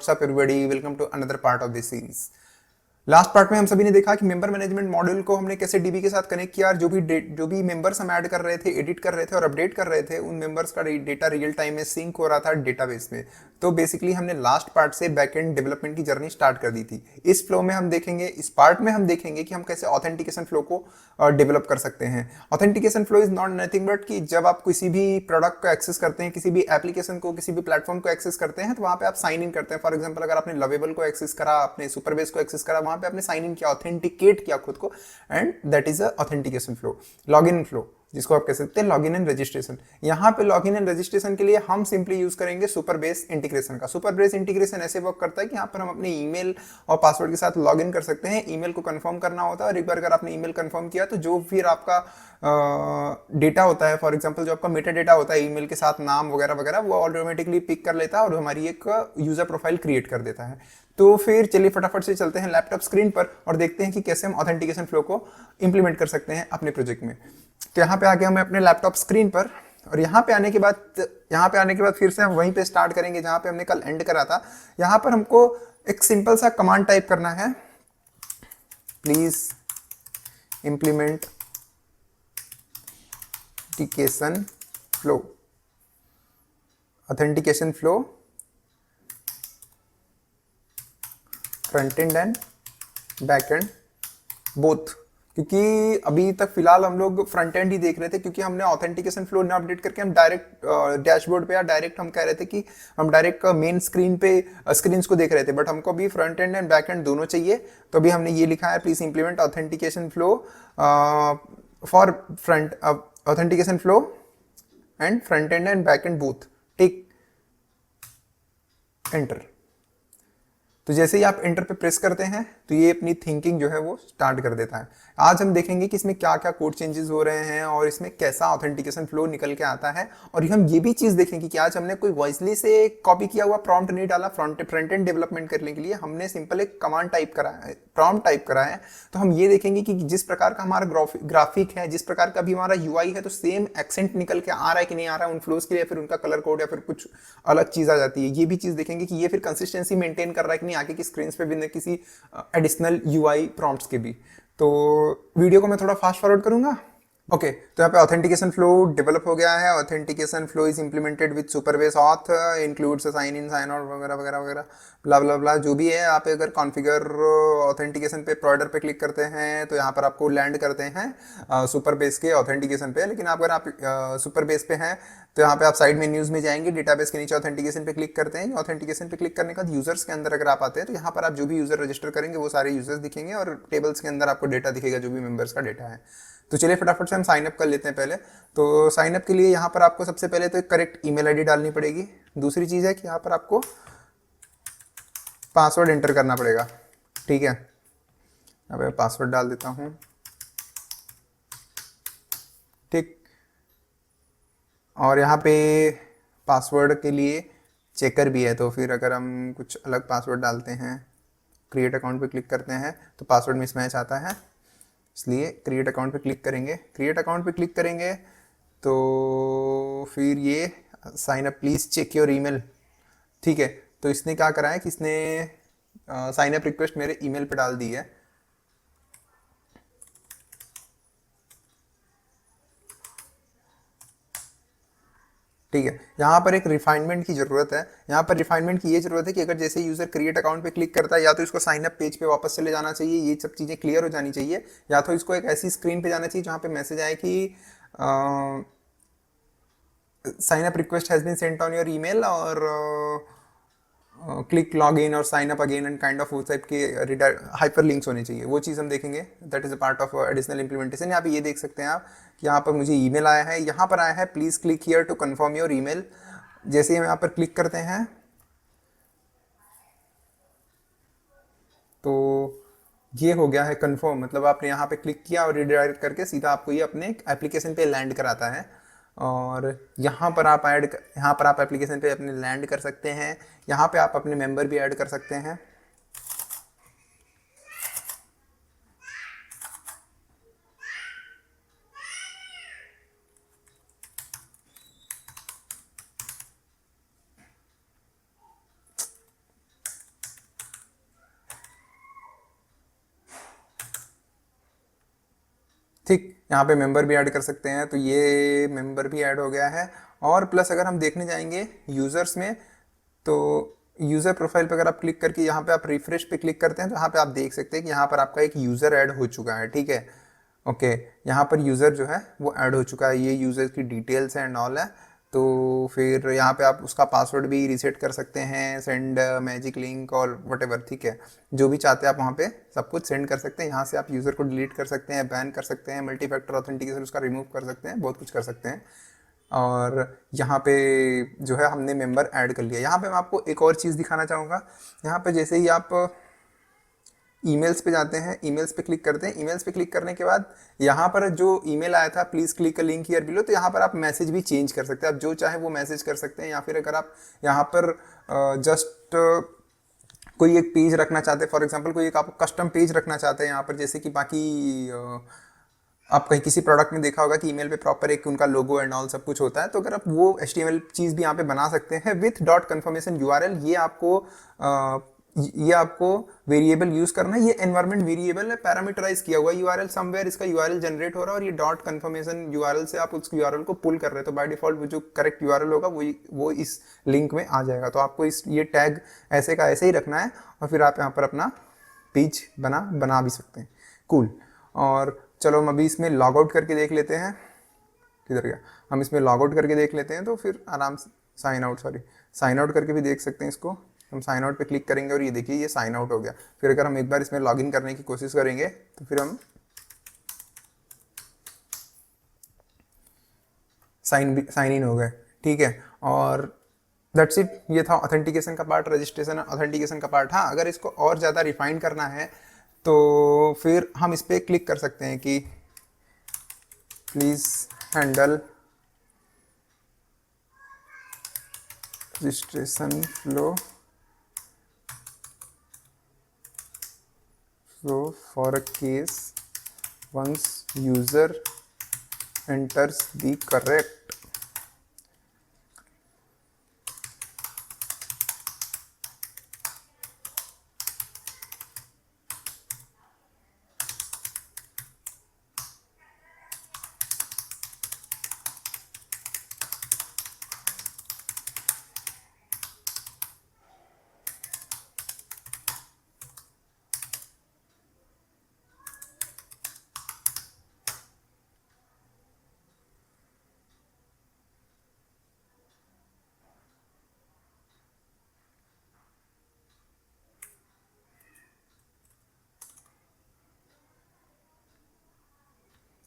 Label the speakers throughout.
Speaker 1: WhatsApp everybody, welcome to another part of this series. Last part में हम सभी ने देखा कि मेंबर मैनेजमेंट मॉड्यूल को हमने कैसे डीबी के साथ कनेक्ट किया और जो भी मेंबर्स हम ऐड कर रहे थे, एडिट कर रहे थे और अपडेट कर रहे थे, उन मेंबर्स का डेटा रियल टाइम में सिंक हो रहा था डेटाबेस में। तो बेसिकली हमने लास्ट पार्ट से बैकएंड डेवलपमेंट की जर्नी स्टार्ट कर दी थी। इस फ्लो में हम देखेंगे, इस पार्ट में हम देखेंगे कि हम कैसे ऑथेंटिकेशन फ्लो को डेवलप कर सकते हैं। Authentication flow is not nothing but कि जब आप किसी भी प्रोडक्ट को एक्सेस करते हैं, किसी भी एप्लीकेशन को, किसी भी प्लेटफॉर्म को एक्सेस करते हैं, तो वहां पे आप साइन इन करते हैं। फॉर एग्जांपल अगर आपने लवेबल को एक्सेस करा, आपने सुपरबेस को एक्सेस करा, वहां पे आपने साइन इन किया, ऑथेंटिकेट किया खुद को, and that is a authentication flow. Log in flow जिसको आप कह सकते हैं लॉगिन एंड रजिस्ट्रेशन। यहाँ पे लॉगिन एंड रजिस्ट्रेशन के लिए हम सिंपली यूज करेंगे सुपरबेस इंटीग्रेशन का। सुपरबेस इंटीग्रेशन ऐसे वर्क करता है कि यहाँ पर हम अपने ईमेल और पासवर्ड के साथ लॉगिन कर सकते हैं। ईमेल को कंफर्म करना होता है और एक बार अगर आपने ईमेल कंफर्म किया तो जो फिर आपका डेटा होता है, फॉर एग्जांपल जो आपका मेटा डेटा होता है ईमेल के साथ, नाम वगैरह वगैरह, वो ऑटोमेटिकली पिक कर लेता है और हमारी एक यूजर प्रोफाइल क्रिएट कर देता है। तो फिर चलिए फटाफट से चलते हैं लैपटॉप स्क्रीन पर और देखते हैं कि कैसे हम ऑथेंटिकेशन फ्लो को इंप्लीमेंट कर सकते हैं अपने प्रोजेक्ट में। तो यहाँ पे आ गया मैं अपने लैपटॉप स्क्रीन पर और यहाँ पे आने के बाद फिर से हम वहीं पे स्टार्ट करेंगे जहाँ पे हमने कल एंड करा था। यहाँ पर हमको एक सिंपल सा कमांड टाइप करना है, please implement authentication flow front end and back and both. क्योंकि अभी तक फिलहाल हम लोग फ्रंट एंड ही देख रहे थे, क्योंकि हमने ऑथेंटिकेशन फ्लो ना अपडेट करके हम डायरेक्ट डैशबोर्ड पे या डायरेक्ट हम कह रहे थे कि हम डायरेक्ट मेन स्क्रीन पे स्क्रीन्स को देख रहे थे, बट हमको अभी front end and back and दोनों चाहिए। तो अभी हमने ये लिखा है, please implement authentication flow for front authentication flow and front end and back and both. Tick, enter. तो जैसे ही आप एंटर पे प्रेस करते हैं तो ये अपनी थिंकिंग जो है वो स्टार्ट कर देता है। आज हम देखेंगे कि इसमें क्या क्या कोड चेंजेस हो रहे हैं और इसमें कैसा ऑथेंटिकेशन फ्लो निकल के आता है। और हम ये भी चीज देखेंगे कि आज हमने कोई वॉइसली से कॉपी किया हुआ प्रॉम्प्ट नहीं डाला फ्रंट एंड डेवलपमेंट करने के लिए, हमने सिंपल एक कमांड टाइप करा है, प्रॉम्प्ट टाइप करा है। तो हम ये देखेंगे कि जिस प्रकार का हमारा ग्राफिक है, जिस प्रकार का भी हमारा यूआई है, तो सेम एक्सेंट निकल के आ रहा है कि नहीं आ रहा है उन फ्लोज के लिए, फिर उनका कलर कोड या फिर कुछ अलग चीज आ जाती है। ये भी चीज देखेंगे कि ये फिर कंसिस्टेंसी मेंटेन कर रहा है कि नहीं आगे की स्क्रीन पे भी किसी एडिशनल यूआई प्रॉम्प्ट्स के भी। तो वीडियो को मैं थोड़ा फास्ट फॉरवर्ड करूंगा। ओके, तो यहाँ पे ऑथेंटिकेशन फ्लो डेवलप हो गया है। Authentication flow is implemented with Supabase auth, includes sign in, sign out वगैरह वगैरह वगैरह, ब्ला ब्ला ब्ला जो भी है। आप अगर कॉन्फ़िगर ऑथेंटिकेशन पे प्रोवाइडर पे क्लिक करते हैं तो यहाँ पर आपको लैंड करते हैं सुपरबेस के ऑथेंटिकेशन पे। लेकिन अगर आप सुपरबेस पे हैं तो यहाँ पे आप साइड मेन्यूज में जाएंगे, डेटाबेस के नीचे ऑथेंटिकेशन पे क्लिक करते हैं। ऑथेंटिकेशन पे क्लिक करने के बाद यूजर्स के अंदर अगर आप आते हैं तो यहाँ पर आप जो भी यूजर रजिस्टर करेंगे वो सारे यूजर्स दिखेंगे और टेबल्स के अंदर आपको डेटा दिखेगा, जो भी मेंबर्स का डेटा है। तो चलिए फटाफट से हम साइन अप कर लेते हैं पहले। तो साइन अप के लिए यहाँ पर आपको सबसे पहले तो एक करेक्ट ईमेल आईडी डालनी पड़ेगी। दूसरी चीज़ है कि यहाँ पर आपको पासवर्ड एंटर करना पड़ेगा। ठीक है, अब मैं पासवर्ड डाल देता हूँ। ठीक, और यहाँ पे पासवर्ड के लिए चेकर भी है, तो फिर अगर हम कुछ अलग पासवर्ड डालते हैं, क्रिएट अकाउंट पे क्लिक करते हैं तो पासवर्ड मिसमैच आता है, इसलिए क्रिएट अकाउंट पे क्लिक करेंगे। क्रिएट अकाउंट पे क्लिक करेंगे तो फिर ये sign up please check your email. ठीक है, तो इसने क्या करा है कि इसने साइन अप रिक्वेस्ट मेरे ईमेल पे डाल दी है। ठीक है, यहाँ पर एक रिफाइनमेंट की जरूरत है। यहाँ पर रिफाइनमेंट की ये जरूरत है कि अगर जैसे यूजर क्रिएट अकाउंट पे क्लिक करता है, या तो इसको साइन अप पेज पे वापस चले जाना चाहिए, ये सब चीज़ें क्लियर हो जानी चाहिए, या तो इसको एक ऐसी स्क्रीन पे जाना चाहिए जहाँ पे मैसेज आए कि sign up request has been sent on your email और क्लिक लॉग इन और sign up again and kind of उस टाइप के हाइपर लिंक्स होने चाहिए। वो चीज़ हम देखेंगे, that is a part of additional implementation. यहाँ पे ये देख सकते हैं आप कि यहाँ पर मुझे ईमेल आया है, यहाँ पर आया है please click here to confirm your email. जैसे ही हम यहाँ पर क्लिक करते हैं तो ये हो गया है कंफर्म, मतलब आपने यहाँ पे क्लिक किया और रिडायरेक्ट करके सीधा आपको ये अपने एप्लीकेशन पे लैंड कराता है। और यहाँ पर आप एप्लीकेशन पे अपने लैंड कर सकते हैं। यहाँ पे आप अपने मेंबर भी ऐड कर सकते हैं। यहाँ पे मेंबर भी ऐड कर सकते हैं, तो ये मेंबर भी ऐड हो गया है। और प्लस अगर हम देखने जाएंगे यूज़र्स में, तो यूज़र प्रोफाइल पे अगर आप क्लिक करके यहाँ पे आप रिफ्रेश पे क्लिक करते हैं, तो यहाँ पे आप देख सकते हैं कि यहाँ पर आपका एक यूज़र ऐड हो चुका है, ठीक है। ओके, यहाँ पर यूज़र जो है वो ऐड हो चुका है, ये यूज़र की डिटेल्स एंड ऑल है। तो फिर यहाँ पे आप उसका पासवर्ड भी रीसेट कर सकते हैं, सेंड मैजिक लिंक और वटेवर, ठीक है। जो भी चाहते हैं आप वहाँ पे सब कुछ सेंड कर सकते हैं। यहाँ से आप यूज़र को डिलीट कर सकते हैं, बैन कर सकते हैं, मल्टी फैक्टर ऑथेंटिकेशन उसका रिमूव कर सकते हैं, बहुत कुछ कर सकते हैं। और यहाँ पे जो है हमने मेंबर ऐड कर लिया। यहाँ पे मैं आपको एक और चीज़ दिखाना चाहूँगा। यहाँ पे जैसे ही आप ईमेल्स पे जाते हैं, ईमेल्स पे क्लिक करते हैं, ईमेल्स पे क्लिक करने के बाद यहाँ पर जो ईमेल आया था please click a link here below, तो यहाँ पर आप मैसेज भी चेंज कर सकते हैं, आप जो चाहे वो मैसेज कर सकते हैं। या फिर अगर आप यहाँ पर जस्ट कोई एक पेज रखना चाहते हैं, फॉर एग्जांपल कोई एक आप कस्टम पेज रखना चाहते हैं यहाँ पर, जैसे कि बाकी आप कहीं किसी प्रोडक्ट में देखा होगा कि ईमेल पे प्रॉपर एक उनका लोगो एंड ऑल सब कुछ होता है, तो अगर आप वो HTML चीज़ भी यहाँ पे बना सकते हैं विथ डॉट कन्फर्मेशन यूआरएल। ये आपको वेरिएबल यूज करना है, ये एनवायरमेंट वेरिएबल है, पैरामीटराइज किया हुआ यूआरएल समवेयर, इसका यूआरएल जनरेट हो रहा है और ये डॉट कन्फर्मेशन यूआरएल से आप उस यूआरएल को पुल कर रहे हैं, तो बाय डिफॉल्ट वो जो करेक्ट यूआरएल होगा वो इस लिंक में आ जाएगा। तो आपको ये टैग ऐसे का ऐसे ही रखना है और फिर आप यहाँ पर अपना पेज बना भी सकते हैं। कूल। और चलो हम अभी इसमें लॉग आउट करके देख लेते हैं, किधर गया, हम इसमें लॉग आउट करके देख लेते हैं, तो फिर आराम से साइन आउट करके भी देख सकते हैं इसको। हम साइन आउट पे क्लिक करेंगे और ये देखिए ये साइन आउट हो गया। फिर अगर हम एक बार इसमें लॉगिन करने की कोशिश करेंगे तो फिर हम साइन इन हो गए, ठीक है। और दैट्स इट, ये था ऑथेंटिकेशन का पार्ट, रजिस्ट्रेशन ऑथेंटिकेशन का पार्ट। हाँ, अगर इसको और ज़्यादा रिफाइन करना है तो फिर हम इस पर क्लिक कर सकते हैं कि please handle registration flow for a case once user enters the correct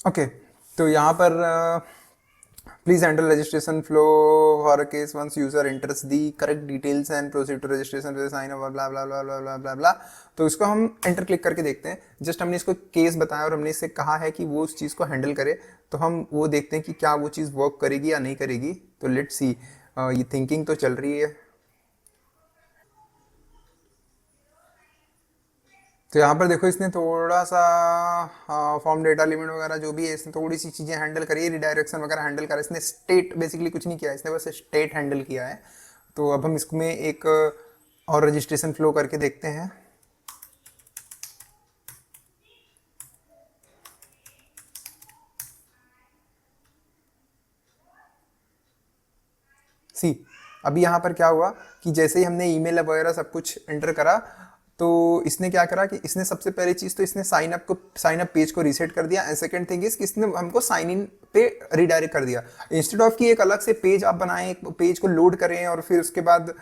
Speaker 1: okay. तो यहाँ पर please handle registration flow for a case once user enters the correct details and proceed to registration with sign up blah blah blah blah blah blah blah. तो इसको हम enter click करके देखते हैं। Just हमने इसको केस बताया और हमने इससे कहा है कि वो उस चीज़ को हैंडल करे, तो हम वो देखते हैं कि क्या वो चीज़ वर्क करेगी या नहीं करेगी। तो लेट्स सी, ये थिंकिंग तो चल रही है। तो यहाँ पर देखो इसने थोड़ा सा फॉर्म डेटा लिमिट वगैरह जो भी है इसने थोड़ी सी चीज़ें हैंडल करी है, रिडायरेक्शन वगैरह हैंडल करा, इसने स्टेट बेसिकली कुछ नहीं किया, इसने बस स्टेट हैंडल किया है। तो अब हम इसमें एक और रजिस्ट्रेशन फ्लो करके देखते हैं। सी, अभी यहाँ पर क्या हुआ कि जैसे ही हमने ईमेल वगैरह सब कुछ एंटर करा, तो इसने क्या करा कि इसने सबसे पहली चीज़ तो इसने साइन अप पेज को रीसेट कर दिया। एंड सेकंड थिंग इज कि इसने हमको साइन इन पे रिडायरेक्ट कर दिया। इंस्टेड ऑफ कि एक अलग से पेज आप बनाएं, एक पेज को लोड करें और फिर उसके बाद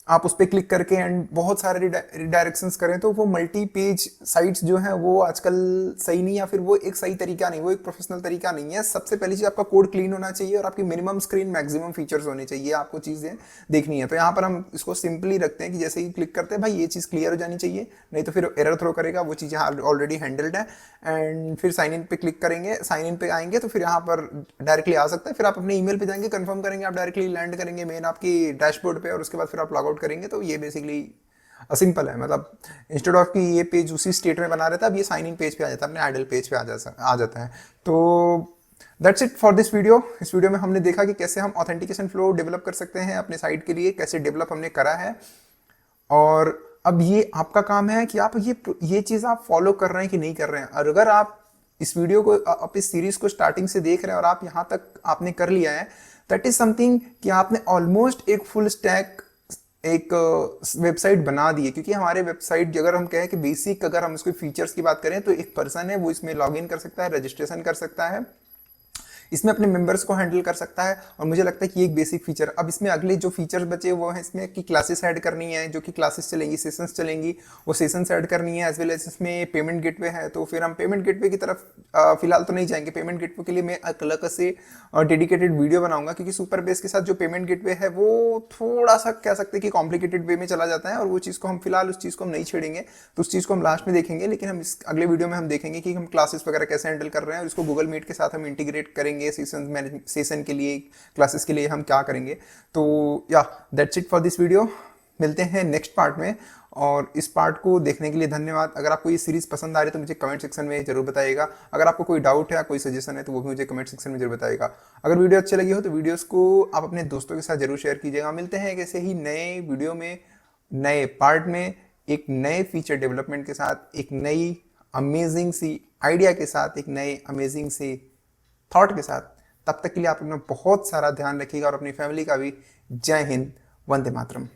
Speaker 1: आप उस पर क्लिक करके एंड बहुत सारे रिडायरेक्शंस करें, तो वो मल्टी पेज साइट्स जो हैं वो आजकल सही नहीं, या फिर वो एक सही तरीका नहीं, वो एक प्रोफेशनल तरीका नहीं है। सबसे पहली चीज़ आपका कोड क्लीन होना चाहिए और आपकी मिनिमम स्क्रीन मैक्सिमम फीचर्स होने चाहिए, आपको चीज़ें देखनी है। तो यहाँ पर हम इसको सिंपली रखते हैं कि जैसे ही क्लिक करते हैं भाई ये चीज़ क्लियर हो जानी चाहिए, नहीं तो फिर एरर थ्रो करेगा, वो चीज़ें ऑलरेडी हैंडल्ड है। एंड फिर साइन इन पे क्लिक करेंगे, साइन इन पे आएंगे तो फिर यहाँ पर डायरेक्टली आ सकता है। फिर आप अपने ईमेल पे जाएंगे, कंफर्म करेंगे, आप डायरेक्टली लैंड करेंगे मेन आपकी डैशबोर्ड पे और उसके बाद फिर आप लॉग आउट करेंगे। तो ये बेसिकली सिंपल है, मतलब इंस्टेड ऑफ कि ये पेज उसी स्टेट में बना रहता है, अब ये साइन इन पेज पे आ जाता है, अपने आइडल पेज पे आ जाता है। तो that's it for this video. इस वीडियो में हमने देखा कि कैसे हम ऑथेंटिकेशन फ्लो डेवलप कर सकते हैं अपने साइट के लिए, कैसे डेवलप हमने करा है। और अब ये आपका काम है कि आप ये चीज़ आप फॉलो कर रहे हैं कि नहीं कर रहे हैं। और अगर आप इस वीडियो को, आप इस सीरीज को स्टार्टिंग से देख रहे हैं और आप यहाँ तक आपने कर लिया है, दैट इज समथिंग कि आपने ऑलमोस्ट एक फुल स्टैक एक वेबसाइट बना दी है। क्योंकि हमारे वेबसाइट अगर हम कहें कि बेसिक, अगर हम उसके फीचर्स की बात करें तो एक पर्सन है वो इसमें लॉग इन कर सकता है, रजिस्ट्रेशन कर सकता है, इसमें अपने मेंबर्स को हैंडल कर सकता है। और मुझे लगता है कि एक बेसिक फीचर, अब इसमें अगले जो फीचर्स बचे वो है इसमें कि क्लासेस ऐड करनी है, जो कि क्लासेस चलेंगी, सेशंस चलेंगी, वो सेशंस ऐड करनी है, एज वेल एज इसमें पेमेंट गेटवे है। तो फिर हम पेमेंट गेटवे की तरफ फिलहाल तो नहीं जाएंगे। पेमेंट गेटवे के लिए मैं अलग से डेडिकेटेड वीडियो बनाऊंगा, क्योंकि सुपर बेस के साथ जो पेमेंट गेटवे है वो थोड़ा सा कह सकते हैं कि कॉम्प्लिकेटेड वे में चला जाता है, और वो चीज़ को हम फिलहाल उस चीज़ को हम नहीं छेड़ेंगे, तो उस चीज़ को हम लास्ट में देखेंगे। लेकिन हम इस अगले वीडियो में हम देखेंगे कि हम क्लासेस वगैरह कैसे हैंडल कर रहे हैं, और इसको गूगल मीट के साथ हम इंटीग्रेट करेंगे सेशन के लिए, क्लासेस के लिए हम क्या करेंगे। तो या that's it for this video. मिलते हैं नेक्स्ट पार्ट में, और इस पार्ट को देखने के लिए धन्यवाद। अगर आपको ये सीरीज पसंद आ रही है तो मुझे कमेंट सेक्शन में जरूर बताइएगा। अगर आपको कोई डाउट है या कोई सजेशन है तो वो भी मुझे कमेंट सेक्शन में जरूर बताइएगा। अगर वीडियो अच्छी लगी हो तो वीडियोस को आप अपने दोस्तों के साथ जरूर शेयर कीजिएगा। मिलते हैं एक ऐसे ही नए वीडियो में, नए पार्ट में, एक नए फीचर डेवलपमेंट के साथ, एक नई अमेजिंग सी आइडिया के साथ, एक नए अमेजिंग सी थॉट के साथ। तब तक के लिए आप अपना बहुत सारा ध्यान रखिएगा और अपनी फैमिली का भी। जय हिंद, वंदे मातरम।